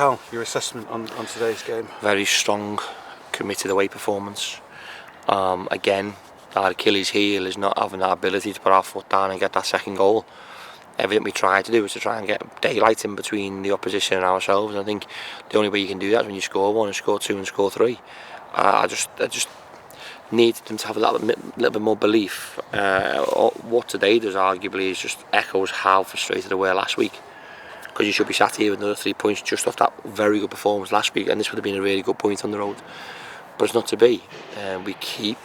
Karl, your assessment on today's game? Very strong, committed away performance. Again, our Achilles heel is not having that ability to put our foot down and get that second goal. Everything we try to do is to try and get daylight in between the opposition and ourselves. And I think the only way you can do that is when you score one and score two and score three. I just need them to have a little bit more belief. What today does arguably is just echoes how frustrated they were last week. Because you should be sat here with another 3 points just off that very good performance last week, and this would have been a really good point on the road. But it's not to be. We keep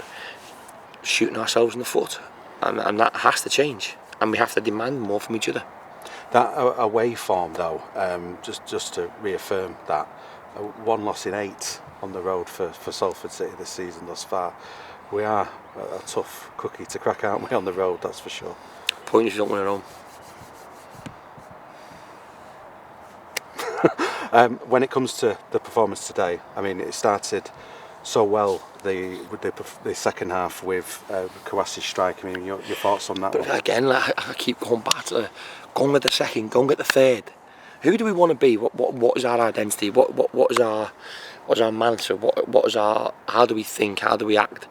shooting ourselves in the foot, and that has to change. And we have to demand more from each other. That away form, though, just to reaffirm that, 1 loss in 8 on the road for Salford City this season thus far. We are a tough cookie to crack, aren't we, on the road, that's for sure. Point is you don't win at home. When it comes to the performance today, I mean, it started so well the second half with Kouassi's strike. I mean, your thoughts on that? But one? Again, I keep going back to go and get the second, go and get the third. Who do we want to be? What is our identity? What is our mantra? What is our? How do we think? How do we act?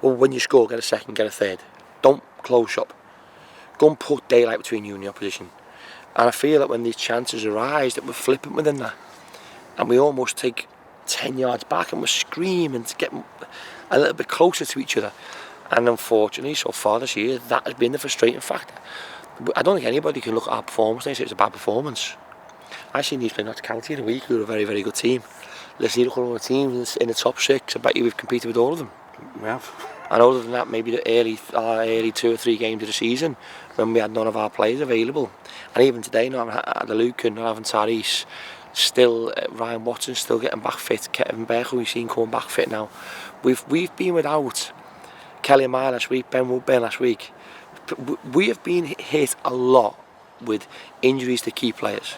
Well, when you score, get a second, get a third. Don't close shop. Go and put daylight between you and the opposition. And I feel that when these chances arise, that we're flippant within that, and we almost take 10 yards back and we're screaming to get a little bit closer to each other. And unfortunately, so far this year, that has been the frustrating factor. I don't think anybody can look at our performance and say it's a bad performance. I seen these play Notts County in a week, who are a very, very good team. Listen, you look at all the teams in the top 6, I bet you we've competed with all of them. We have. And other than that, maybe the early 2 or 3 games of the season when we had none of our players available. And even today, not having Lucan, not having Tyrese, still Ryan Watson still getting back fit. Kevin Beck, who we've seen coming back fit now. We've been without Kelly Meyer last week, Ben Woodburn last week. We have been hit a lot with injuries to key players.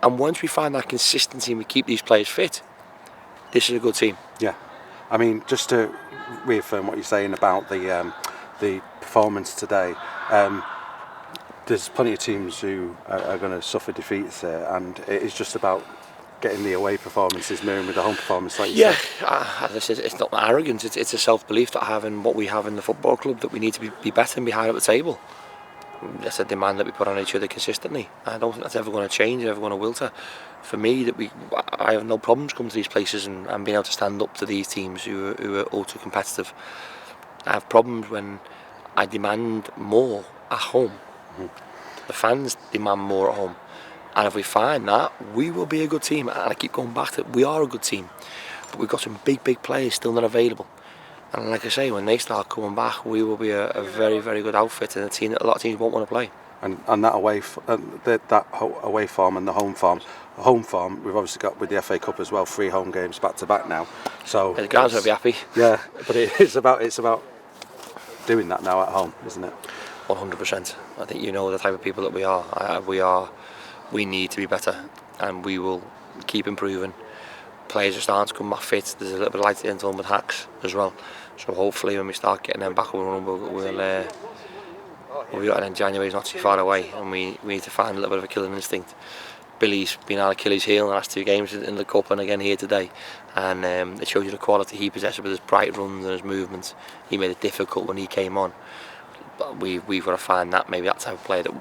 And once we find that consistency and we keep these players fit, this is a good team. Yeah. I mean, just to reaffirm what you're saying about the performance today, there's plenty of teams who are going to suffer defeats there, and it is just about getting the away performances mirroring with the home performance, like you said. As I said, it's not arrogance, it's a self-belief that I have in what we have in the football club, that we need to be better and be higher at the table. That's a demand that we put on each other consistently. I don't think that's ever going to change, ever going to wilter. For me, I have no problems coming to these places and being able to stand up to these teams who are ultra competitive. I have problems when I demand more at home. Mm-hmm. The fans demand more at home. And if we find that, we will be a good team. And I keep going back to it, we are a good team. But we've got some big players still not available. And like I say, when they start coming back, we will be a very, very good outfit and a team that a lot of teams won't want to play. And that away form and the home form, we've obviously got with the FA Cup as well, 3 home games back to back now. So the guys will be happy. Yeah, but it's about doing that now at home, isn't it? 100%. I think you know the type of people that we are. We need to be better, and we will keep improving. Players are starting to come back fit. There's a little bit of light at the end with Hacks as well. So hopefully when we start getting them back on, and then January's not too far away, and we need to find a little bit of a killing instinct. Billy's been our Achilles heel in the last 2 games in the Cup and again here today, and it shows you the quality he possesses with his bright runs and his movements. He made it difficult when he came on. But we've got to find that, maybe that type of player that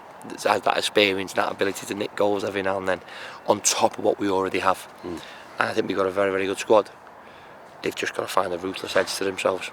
has that experience, that ability to nick goals every now and then, on top of what we already have. And I think we've got a very, very good squad. They've just got to find a ruthless edge to themselves.